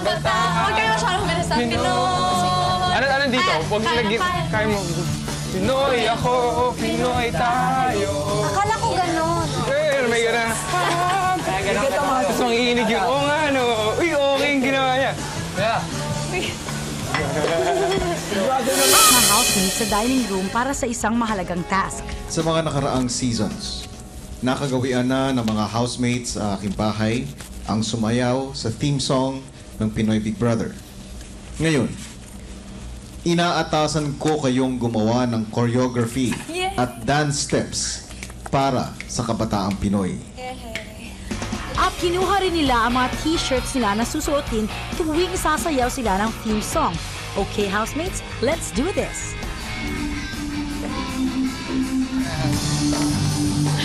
bata. Huwag kayo masyadong humilis sa Pinoy. Ano dito? Huwag nilagyan. Kaya mo. Pinoy ako, Pinoy tayo. Akala ko gano'n. May gana. Tapos mangiinig yun. Oo nga, no. Uy, okay yung ginawa niya. Yeah. Mga housemates sa dining room para sa isang mahalagang task. Sa mga nakaraang seasons, nakagawian na ng mga housemates sa aking bahay ang sumayaw sa theme song ng Pinoy Big Brother. Ngayon, inaatasan ko kayong gumawa ng choreography at dance steps para sa kabataang Pinoy. At kinuha rin nila ang mga t-shirts nila na susuotin tuwing isasayaw sila ng theme song. Okay, housemates, let's do this!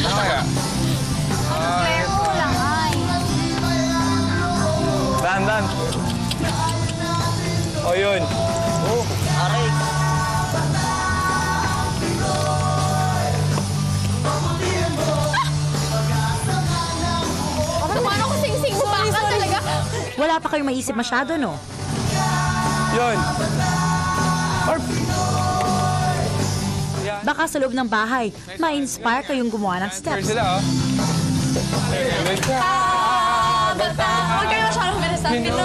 Ano kaya? Pero lang ay. Dan. O yun. Oh, aray. Paano ko sing-sing mo pa ka talaga? Wala pa kayong maisip masyado, no? Yun. Baka sa loob ng bahay, ma-inspire kayong gumawa ng Sir steps. sila, oh. Bata. Huwag kayo masyadong humilis sa Pinoy.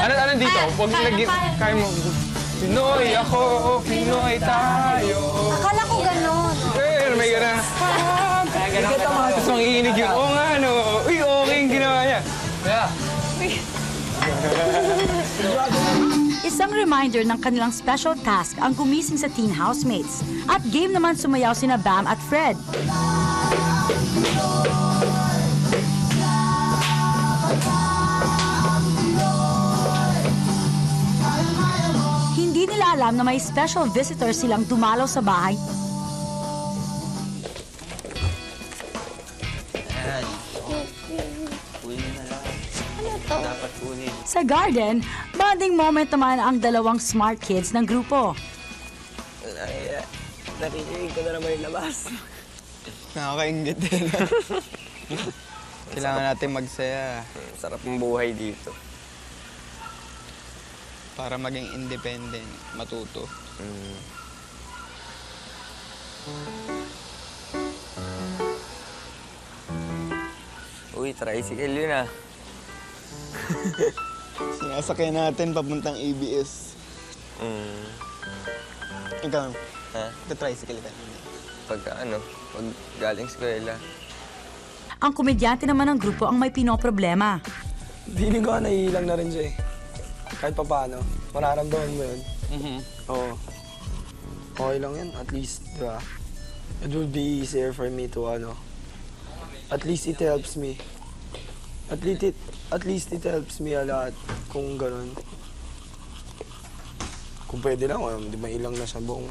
Ano dito? Huwag nilagyan. Kaya mo. Pinoy ako, Pinoy tayo. Akala ko gano'n. May gana. Tapos mangiinig yun. Oo nga, no. Uy, okay yung ginawa niya. Yeah. Isang reminder ng kanilang special task ang gumising sa teen housemates. At game naman sumayaw sina Bam at Fred. Hindi nila alam na may special visitor silang dumalaw sa bahay. Ayan. Kunin na lang. Dapat kunin. Sa garden, bonding moment naman ang dalawang smart kids ng grupo. Ay, narinig ko na naman yung labas. Nakakaingit din. Kailangan natin magsaya Sarap ng buhay dito. para maging independent, matuto. Uy, tricycle yun ah. Sinasakay natin papuntang ABS. Ikaw, Ha? tricycle ka. Pag galing eskwela. Ang komedyante naman ng grupo ang may pinoproblema. Feeling ko naiilang na rin siya eh. Kahit pa paano, mararamdaman mo yun. Oo. Okay lang yan, at least, di ba? It would be easier for me to, at least it helps me. At least it helps me a lot kung ganun. Kung pwede lang, di mailang na siya buong,